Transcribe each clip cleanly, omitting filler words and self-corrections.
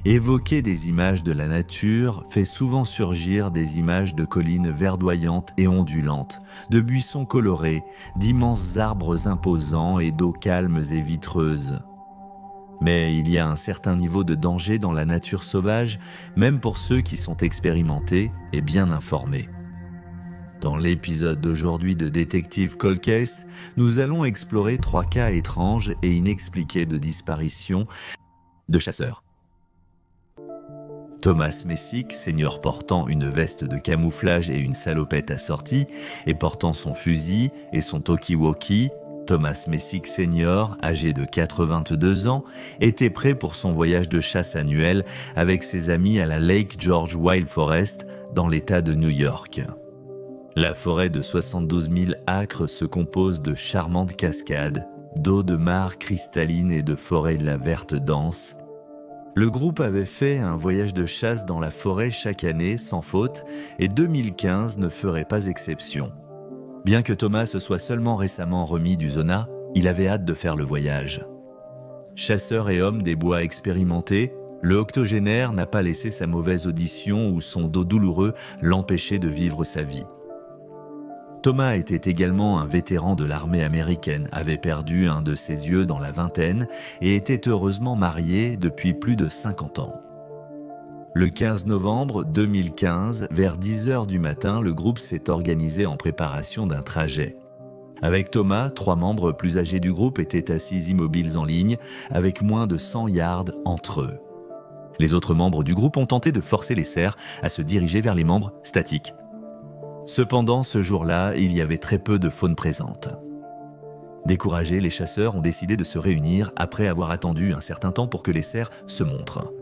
Évoquer des images de la nature fait souvent surgir des images de collines verdoyantes et ondulantes, de buissons colorés, d'immenses arbres imposants et d'eaux calmes et vitreuses. Mais il y a un certain niveau de danger dans la nature sauvage, même pour ceux qui sont expérimentés et bien informés. Dans l'épisode d'aujourd'hui de Détective Cold Case, nous allons explorer 3 cas étranges et inexpliqués de disparition de chasseurs. Thomas Messick, senior portant une veste de camouflage et une salopette assortie, et portant son fusil et son talkie-walkie, Thomas Messick senior, âgé de 82 ans, était prêt pour son voyage de chasse annuel avec ses amis à la Lake George Wild Forest dans l'État de New York. La forêt de 72 000 acres se compose de charmantes cascades, d'eau de mare cristalline et de forêts de la verte dense. Le groupe avait fait un voyage de chasse dans la forêt chaque année sans faute et 2015 ne ferait pas exception. Bien que Thomas se soit seulement récemment remis du Zona, il avait hâte de faire le voyage. Chasseur et homme des bois expérimentés, le octogénaire n'a pas laissé sa mauvaise audition ou son dos douloureux l'empêcher de vivre sa vie. Thomas était également un vétéran de l'armée américaine, avait perdu un de ses yeux dans la vingtaine et était heureusement marié depuis plus de 50 ans. Le 15 novembre 2015, vers 10h du matin, le groupe s'est organisé en préparation d'un trajet. Avec Thomas, 3 membres plus âgés du groupe étaient assis immobiles en ligne, avec moins de 100 yards entre eux. Les autres membres du groupe ont tenté de forcer les cerfs à se diriger vers les membres statiques. Cependant, ce jour-là, il y avait très peu de faune présente. Découragés, les chasseurs ont décidé de se réunir après avoir attendu un certain temps pour que les cerfs se montrent.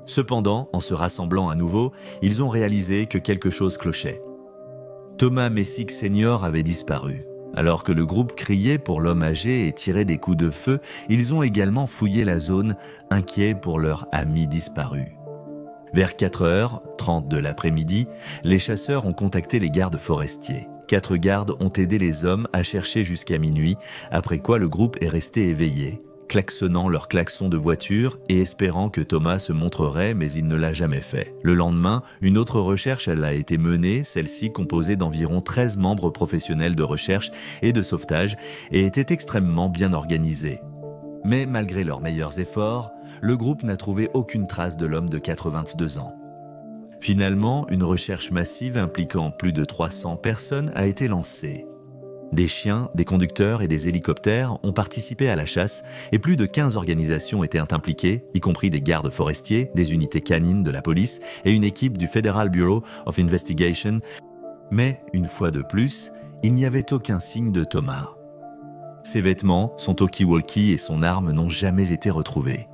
Cependant, en se rassemblant à nouveau, ils ont réalisé que quelque chose clochait. Thomas Messick senior avait disparu. Alors que le groupe criait pour l'homme âgé et tirait des coups de feu, ils ont également fouillé la zone, inquiets pour leur ami disparu. Vers 4h30 de l'après-midi, les chasseurs ont contacté les gardes forestiers. 4 gardes ont aidé les hommes à chercher jusqu'à minuit, après quoi le groupe est resté éveillé, klaxonnant leurs klaxons de voiture et espérant que Thomas se montrerait, mais il ne l'a jamais fait. Le lendemain, une autre recherche a été menée, celle-ci composée d'environ 13 membres professionnels de recherche et de sauvetage et était extrêmement bien organisée. Mais malgré leurs meilleurs efforts, le groupe n'a trouvé aucune trace de l'homme de 82 ans. Finalement, une recherche massive impliquant plus de 300 personnes a été lancée. Des chiens, des conducteurs et des hélicoptères ont participé à la chasse et plus de 15 organisations étaient impliquées, y compris des gardes forestiers, des unités canines de la police et une équipe du Federal Bureau of Investigation. Mais, une fois de plus, il n'y avait aucun signe de Thomas. Ses vêtements, son talkie-walkie et son arme n'ont jamais été retrouvés.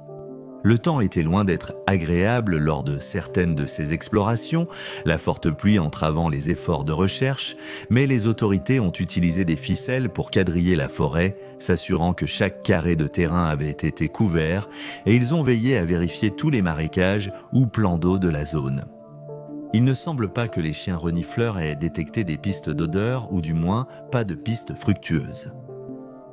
Le temps était loin d'être agréable lors de certaines de ces explorations, la forte pluie entravant les efforts de recherche, mais les autorités ont utilisé des ficelles pour quadriller la forêt, s'assurant que chaque carré de terrain avait été couvert, et ils ont veillé à vérifier tous les marécages ou plans d'eau de la zone. Il ne semble pas que les chiens renifleurs aient détecté des pistes d'odeur, ou du moins pas de pistes fructueuses.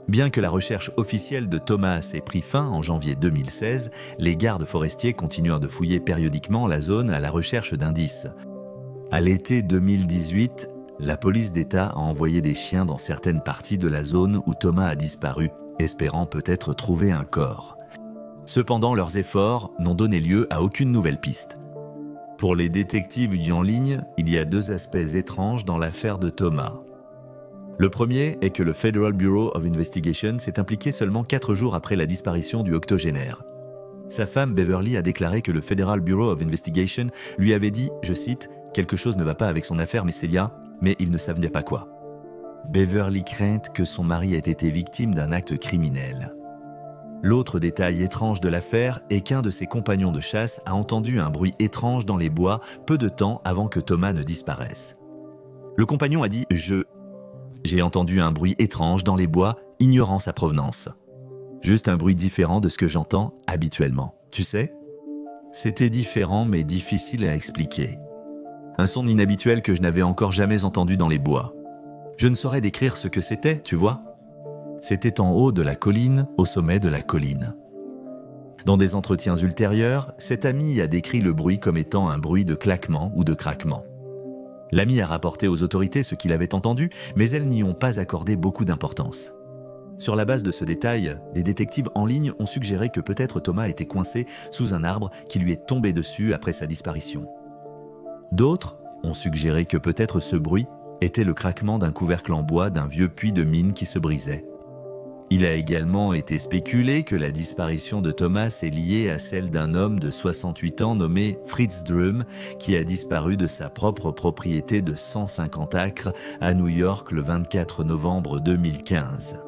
Bien que la recherche officielle de Thomas ait pris fin en janvier 2016, les gardes forestiers continuent de fouiller périodiquement la zone à la recherche d'indices. À l'été 2018, la police d'État a envoyé des chiens dans certaines parties de la zone où Thomas a disparu, espérant peut-être trouver un corps. Cependant, leurs efforts n'ont donné lieu à aucune nouvelle piste. Pour les détectives en ligne, il y a 2 aspects étranges dans l'affaire de Thomas. Le premier est que le Federal Bureau of Investigation s'est impliqué seulement 4 jours après la disparition du octogénaire. Sa femme Beverly a déclaré que le Federal Bureau of Investigation lui avait dit, je cite, « Quelque chose ne va pas avec son affaire, Miss Celia, mais il ne savait pas quoi ». Beverly craint que son mari ait été victime d'un acte criminel. L'autre détail étrange de l'affaire est qu'un de ses compagnons de chasse a entendu un bruit étrange dans les bois peu de temps avant que Thomas ne disparaisse. Le compagnon a dit « J'ai entendu un bruit étrange dans les bois, ignorant sa provenance. Juste un bruit différent de ce que j'entends habituellement. Tu sais ? C'était différent mais difficile à expliquer. Un son inhabituel que je n'avais encore jamais entendu dans les bois. Je ne saurais décrire ce que c'était, tu vois ? C'était en haut de la colline, au sommet de la colline. Dans des entretiens ultérieurs, cet ami a décrit le bruit comme étant un bruit de claquement ou de craquement. L'ami a rapporté aux autorités ce qu'il avait entendu, mais elles n'y ont pas accordé beaucoup d'importance. Sur la base de ce détail, des détectives en ligne ont suggéré que peut-être Thomas était coincé sous un arbre qui lui est tombé dessus après sa disparition. D'autres ont suggéré que peut-être ce bruit était le craquement d'un couvercle en bois d'un vieux puits de mine qui se brisait. Il a également été spéculé que la disparition de Thomas est liée à celle d'un homme de 68 ans nommé Fritz Drum qui a disparu de sa propre propriété de 150 acres à New York le 24 novembre 2015.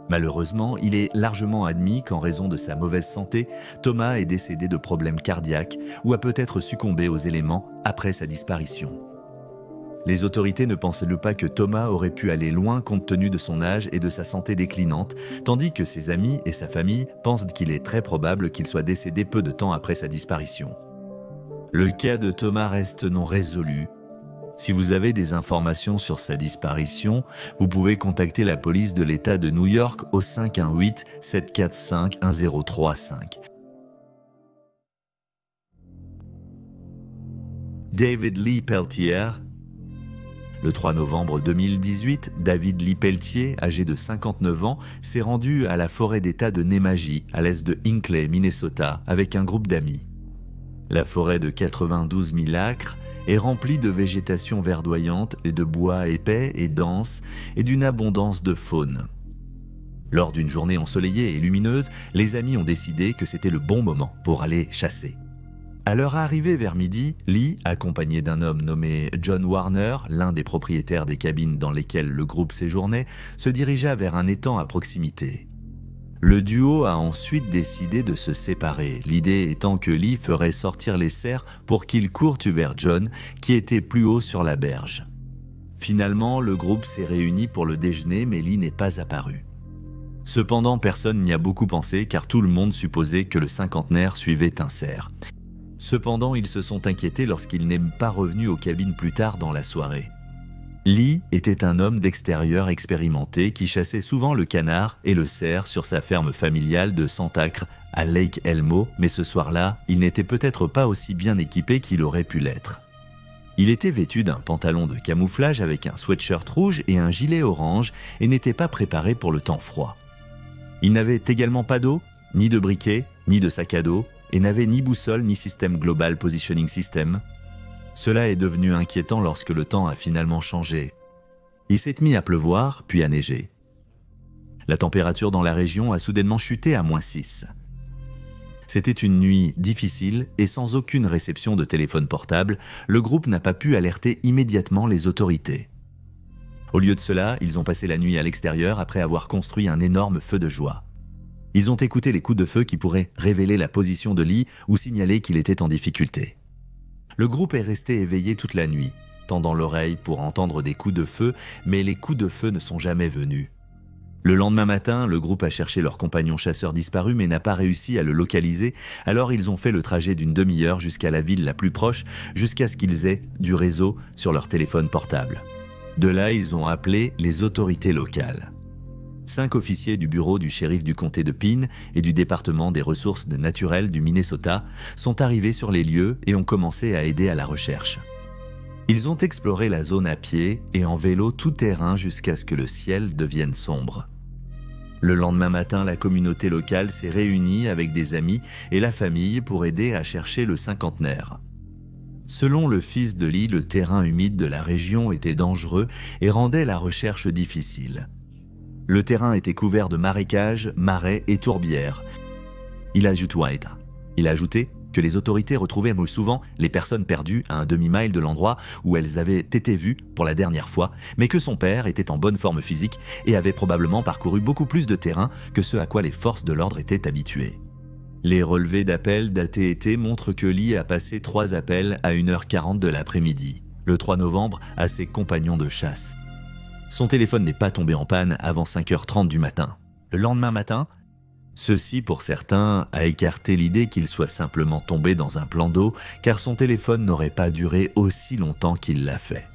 Malheureusement, il est largement admis qu'en raison de sa mauvaise santé, Thomas est décédé de problèmes cardiaques ou a peut-être succombé aux éléments après sa disparition. Les autorités ne pensaient pas que Thomas aurait pu aller loin compte tenu de son âge et de sa santé déclinante, tandis que ses amis et sa famille pensent qu'il est très probable qu'il soit décédé peu de temps après sa disparition. Le cas de Thomas reste non résolu. Si vous avez des informations sur sa disparition, vous pouvez contacter la police de l'État de New York au 518-745-1035. David Lee Peltier. Le 3 novembre 2018, David Lee Peltier, âgé de 59 ans, s'est rendu à la forêt d'État de Nemaji, à l'est de Hinckley, Minnesota, avec un groupe d'amis. La forêt de 92 000 acres est remplie de végétation verdoyante et de bois épais et dense et d'une abondance de faune. Lors d'une journée ensoleillée et lumineuse, les amis ont décidé que c'était le bon moment pour aller chasser. À leur arrivée vers midi, Lee, accompagné d'un homme nommé John Warner, l'un des propriétaires des cabines dans lesquelles le groupe séjournait, se dirigea vers un étang à proximité. Le duo a ensuite décidé de se séparer, l'idée étant que Lee ferait sortir les cerfs pour qu'ils courent vers John, qui était plus haut sur la berge. Finalement, le groupe s'est réuni pour le déjeuner, mais Lee n'est pas apparu. Cependant, personne n'y a beaucoup pensé car tout le monde supposait que le cinquantenaire suivait un cerf. Cependant, ils se sont inquiétés lorsqu'il n'est pas revenu aux cabines plus tard dans la soirée. Lee était un homme d'extérieur expérimenté qui chassait souvent le canard et le cerf sur sa ferme familiale de 100 acres à Lake Elmo, mais ce soir-là, il n'était peut-être pas aussi bien équipé qu'il aurait pu l'être. Il était vêtu d'un pantalon de camouflage avec un sweatshirt rouge et un gilet orange et n'était pas préparé pour le temps froid. Il n'avait également pas d'eau, ni de briquet, ni de sac à dos, et n'avait ni boussole ni système Global Positioning System. Cela est devenu inquiétant lorsque le temps a finalement changé. Il s'est mis à pleuvoir, puis à neiger. La température dans la région a soudainement chuté à -6. C'était une nuit difficile et sans aucune réception de téléphone portable, le groupe n'a pas pu alerter immédiatement les autorités. Au lieu de cela, ils ont passé la nuit à l'extérieur après avoir construit un énorme feu de joie. Ils ont écouté les coups de feu qui pourraient révéler la position de Lee ou signaler qu'il était en difficulté. Le groupe est resté éveillé toute la nuit, tendant l'oreille pour entendre des coups de feu, mais les coups de feu ne sont jamais venus. Le lendemain matin, le groupe a cherché leur compagnon chasseur disparu mais n'a pas réussi à le localiser, alors ils ont fait le trajet d'une demi-heure jusqu'à la ville la plus proche, jusqu'à ce qu'ils aient du réseau sur leur téléphone portable. De là, ils ont appelé les autorités locales. 5 officiers du bureau du shérif du comté de Pine et du département des ressources naturelles du Minnesota sont arrivés sur les lieux et ont commencé à aider à la recherche. Ils ont exploré la zone à pied et en vélo tout terrain jusqu'à ce que le ciel devienne sombre. Le lendemain matin, la communauté locale s'est réunie avec des amis et la famille pour aider à chercher le cinquantenaire. Selon le fils de Lee, le terrain humide de la région était dangereux et rendait la recherche difficile. Le terrain était couvert de marécages, marais et tourbières. Il a ajouté que les autorités retrouvaient souvent les personnes perdues à un demi-mile de l'endroit où elles avaient été vues pour la dernière fois, mais que son père était en bonne forme physique et avait probablement parcouru beaucoup plus de terrain que ce à quoi les forces de l'ordre étaient habituées. Les relevés d'appels d'AT&T montrent que Lee a passé 3 appels à 1h40 de l'après-midi, le 3 novembre, à ses compagnons de chasse. Son téléphone n'est pas tombé en panne avant 5h30 du matin. Le lendemain matin, ceci pour certains a écarté l'idée qu'il soit simplement tombé dans un plan d'eau car son téléphone n'aurait pas duré aussi longtemps qu'il l'a fait.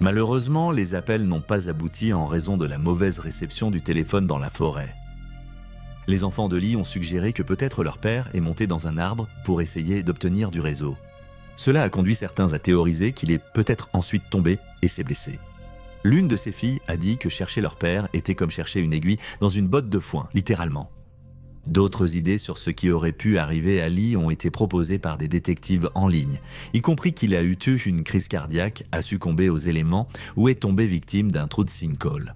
Malheureusement, les appels n'ont pas abouti en raison de la mauvaise réception du téléphone dans la forêt. Les enfants de Lee ont suggéré que peut-être leur père est monté dans un arbre pour essayer d'obtenir du réseau. Cela a conduit certains à théoriser qu'il est peut-être ensuite tombé et s'est blessé. L'une de ses filles a dit que chercher leur père était comme chercher une aiguille dans une botte de foin, littéralement. D'autres idées sur ce qui aurait pu arriver à Lee ont été proposées par des détectives en ligne, y compris qu'il a eu une crise cardiaque, a succombé aux éléments ou est tombé victime d'un trou de sinkhole.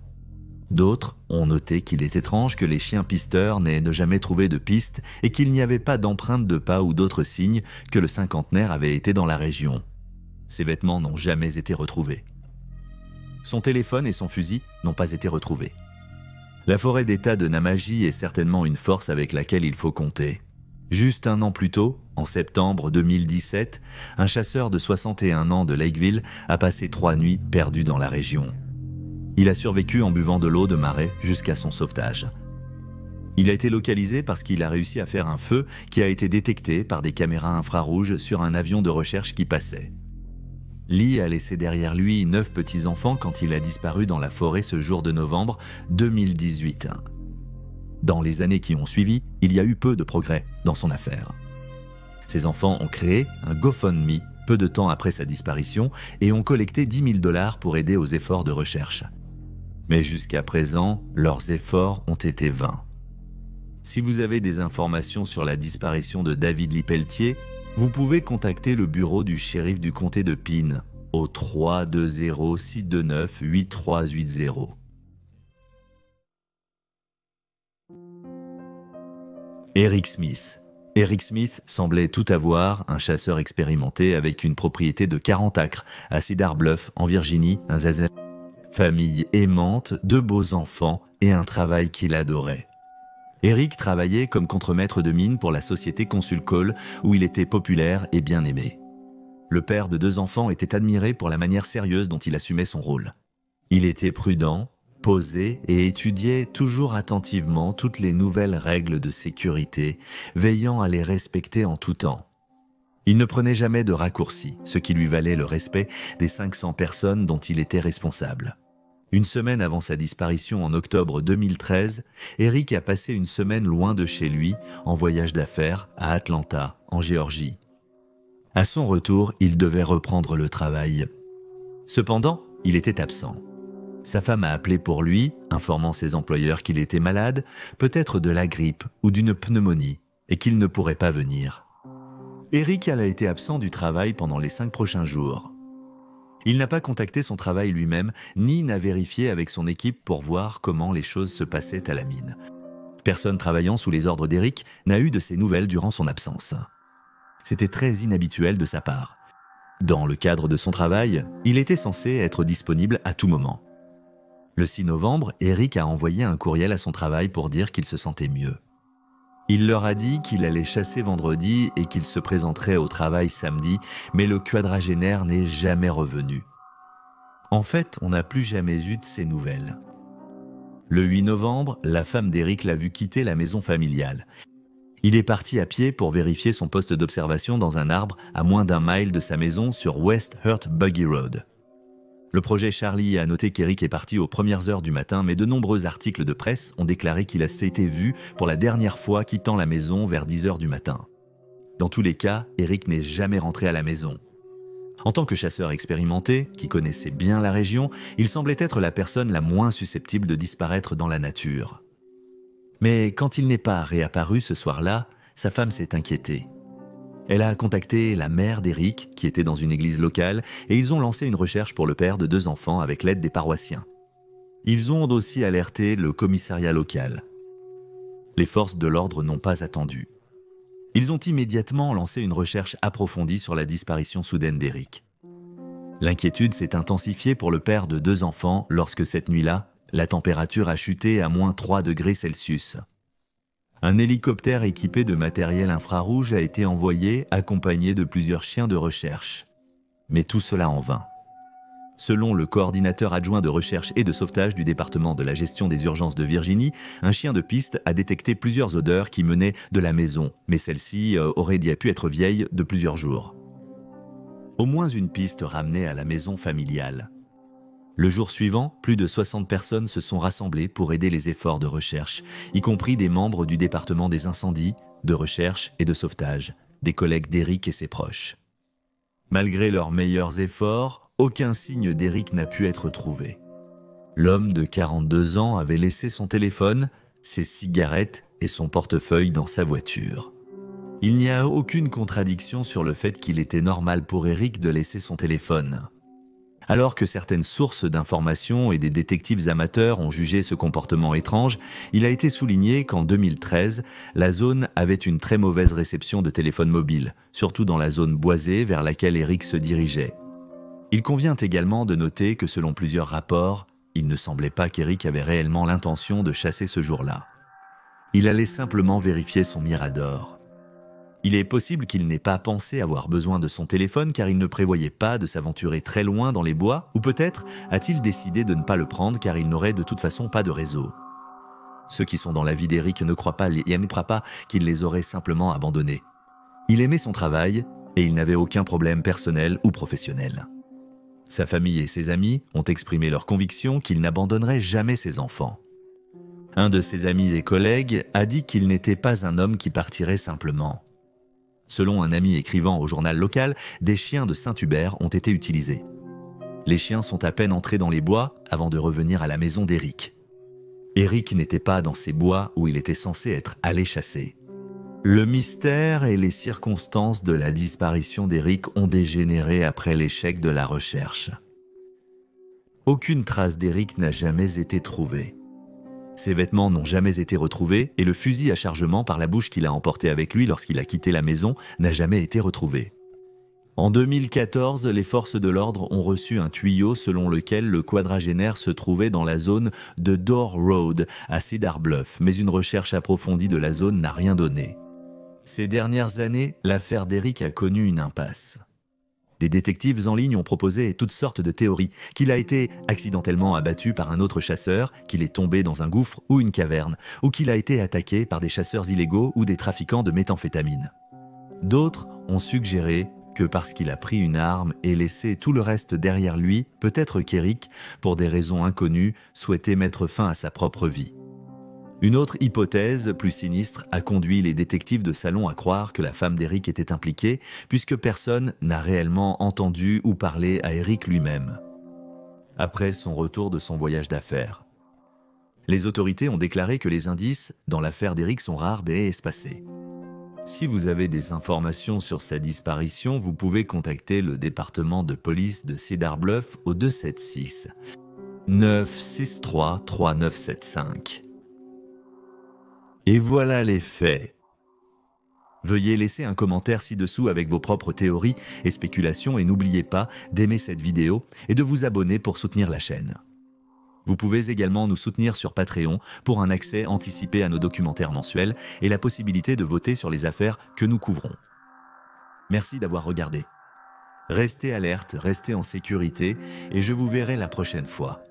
D'autres ont noté qu'il est étrange que les chiens pisteurs n'aient jamais trouvé de piste et qu'il n'y avait pas d'empreintes de pas ou d'autres signes que le cinquantenaire avait été dans la région. Ses vêtements n'ont jamais été retrouvés. Son téléphone et son fusil n'ont pas été retrouvés. La forêt d'État de Namaji est certainement une force avec laquelle il faut compter. Juste un an plus tôt, en septembre 2017, un chasseur de 61 ans de Lakeville a passé 3 nuits perdu dans la région. Il a survécu en buvant de l'eau de marais jusqu'à son sauvetage. Il a été localisé parce qu'il a réussi à faire un feu qui a été détecté par des caméras infrarouges sur un avion de recherche qui passait. Lee a laissé derrière lui 9 petits-enfants quand il a disparu dans la forêt ce jour de novembre 2018. Dans les années qui ont suivi, il y a eu peu de progrès dans son affaire. Ses enfants ont créé un GoFundMe peu de temps après sa disparition et ont collecté $10 000 pour aider aux efforts de recherche. Mais jusqu'à présent, leurs efforts ont été vains. Si vous avez des informations sur la disparition de David Lee Pelletier, vous pouvez contacter le bureau du shérif du comté de Pine au 320-629-8380. Eric Smith. Eric Smith semblait tout avoir, un chasseur expérimenté avec une propriété de 40 acres à Cedar Bluff, en Virginie, un zazen. Famille aimante, 2 beaux enfants et un travail qu'il adorait. Eric travaillait comme contremaître de mine pour la société Consul Coal, où il était populaire et bien aimé. Le père de 2 enfants était admiré pour la manière sérieuse dont il assumait son rôle. Il était prudent, posé et étudiait toujours attentivement toutes les nouvelles règles de sécurité, veillant à les respecter en tout temps. Il ne prenait jamais de raccourcis, ce qui lui valait le respect des 500 personnes dont il était responsable. Une semaine avant sa disparition en octobre 2013, Eric a passé une semaine loin de chez lui, en voyage d'affaires, à Atlanta, en Géorgie. À son retour, il devait reprendre le travail. Cependant, il était absent. Sa femme a appelé pour lui, informant ses employeurs qu'il était malade, peut-être de la grippe ou d'une pneumonie, et qu'il ne pourrait pas venir. Eric a été absent du travail pendant les 5 prochains jours. Il n'a pas contacté son travail lui-même, ni n'a vérifié avec son équipe pour voir comment les choses se passaient à la mine. Personne travaillant sous les ordres d'Eric n'a eu de ses nouvelles durant son absence. C'était très inhabituel de sa part. Dans le cadre de son travail, il était censé être disponible à tout moment. Le 6 novembre, Eric a envoyé un courriel à son travail pour dire qu'il se sentait mieux. Il leur a dit qu'il allait chasser vendredi et qu'il se présenterait au travail samedi, mais le quadragénaire n'est jamais revenu. En fait, on n'a plus jamais eu de ses nouvelles. Le 8 novembre, la femme d'Eric l'a vu quitter la maison familiale. Il est parti à pied pour vérifier son poste d'observation dans un arbre à moins d'1 mile de sa maison sur West Hurt Buggy Road. Le projet Charlie a noté qu'Eric est parti aux premières heures du matin, mais de nombreux articles de presse ont déclaré qu'il a été vu pour la dernière fois quittant la maison vers 10 heures du matin. Dans tous les cas, Eric n'est jamais rentré à la maison. En tant que chasseur expérimenté, qui connaissait bien la région, il semblait être la personne la moins susceptible de disparaître dans la nature. Mais quand il n'est pas réapparu ce soir-là, sa femme s'est inquiétée. Elle a contacté la mère d'Eric, qui était dans une église locale, et ils ont lancé une recherche pour le père de 2 enfants avec l'aide des paroissiens. Ils ont aussi alerté le commissariat local. Les forces de l'ordre n'ont pas attendu. Ils ont immédiatement lancé une recherche approfondie sur la disparition soudaine d'Eric. L'inquiétude s'est intensifiée pour le père de 2 enfants lorsque cette nuit-là, la température a chuté à moins 3 degrés Celsius. Un hélicoptère équipé de matériel infrarouge a été envoyé, accompagné de plusieurs chiens de recherche. Mais tout cela en vain. Selon le coordinateur adjoint de recherche et de sauvetage du département de la gestion des urgences de Virginie, un chien de piste a détecté plusieurs odeurs qui menaient de la maison, mais celle-ci aurait dû être vieille de plusieurs jours. Au moins une piste ramenait à la maison familiale. Le jour suivant, plus de 60 personnes se sont rassemblées pour aider les efforts de recherche, y compris des membres du département des incendies, de recherche et de sauvetage, des collègues d'Eric et ses proches. Malgré leurs meilleurs efforts, aucun signe d'Eric n'a pu être trouvé. L'homme de 42 ans avait laissé son téléphone, ses cigarettes et son portefeuille dans sa voiture. Il n'y a aucune contradiction sur le fait qu'il était normal pour Eric de laisser son téléphone. Alors que certaines sources d'informations et des détectives amateurs ont jugé ce comportement étrange, il a été souligné qu'en 2013, la zone avait une très mauvaise réception de téléphones mobiles, surtout dans la zone boisée vers laquelle Eric se dirigeait. Il convient également de noter que selon plusieurs rapports, il ne semblait pas qu'Eric avait réellement l'intention de chasser ce jour-là. Il allait simplement vérifier son mirador. Il est possible qu'il n'ait pas pensé avoir besoin de son téléphone car il ne prévoyait pas de s'aventurer très loin dans les bois, ou peut-être a-t-il décidé de ne pas le prendre car il n'aurait de toute façon pas de réseau. Ceux qui sont dans la vie d'Eric ne croient pas qu'il les aurait simplement abandonnés. Il aimait son travail et il n'avait aucun problème personnel ou professionnel. Sa famille et ses amis ont exprimé leur conviction qu'il n'abandonnerait jamais ses enfants. Un de ses amis et collègues a dit qu'il n'était pas un homme qui partirait simplement. Selon un ami écrivant au journal local, des chiens de Saint-Hubert ont été utilisés. Les chiens sont à peine entrés dans les bois avant de revenir à la maison d'Eric. Eric n'était pas dans ces bois où il était censé être allé chasser. Le mystère et les circonstances de la disparition d'Eric ont dégénéré après l'échec de la recherche. Aucune trace d'Eric n'a jamais été trouvée. Ses vêtements n'ont jamais été retrouvés et le fusil à chargement par la bouche qu'il a emporté avec lui lorsqu'il a quitté la maison n'a jamais été retrouvé. En 2014, les forces de l'ordre ont reçu un tuyau selon lequel le quadragénaire se trouvait dans la zone de Door Road à Cedar Bluff, mais une recherche approfondie de la zone n'a rien donné. Ces dernières années, l'affaire d'Eric a connu une impasse. Des détectives en ligne ont proposé toutes sortes de théories, qu'il a été accidentellement abattu par un autre chasseur, qu'il est tombé dans un gouffre ou une caverne, ou qu'il a été attaqué par des chasseurs illégaux ou des trafiquants de méthamphétamine. D'autres ont suggéré que parce qu'il a pris une arme et laissé tout le reste derrière lui, peut-être qu'Eric, pour des raisons inconnues, souhaitait mettre fin à sa propre vie. Une autre hypothèse, plus sinistre, a conduit les détectives de salon à croire que la femme d'Eric était impliquée, puisque personne n'a réellement entendu ou parlé à Eric lui-même. Après son retour de son voyage d'affaires, les autorités ont déclaré que les indices dans l'affaire d'Eric sont rares et espacés. Si vous avez des informations sur sa disparition, vous pouvez contacter le département de police de Cedar Bluff au 276 963 3975. Et voilà les faits. Veuillez laisser un commentaire ci-dessous avec vos propres théories et spéculations et n'oubliez pas d'aimer cette vidéo et de vous abonner pour soutenir la chaîne. Vous pouvez également nous soutenir sur Patreon pour un accès anticipé à nos documentaires mensuels et la possibilité de voter sur les affaires que nous couvrons. Merci d'avoir regardé. Restez alerte, restez en sécurité et je vous verrai la prochaine fois.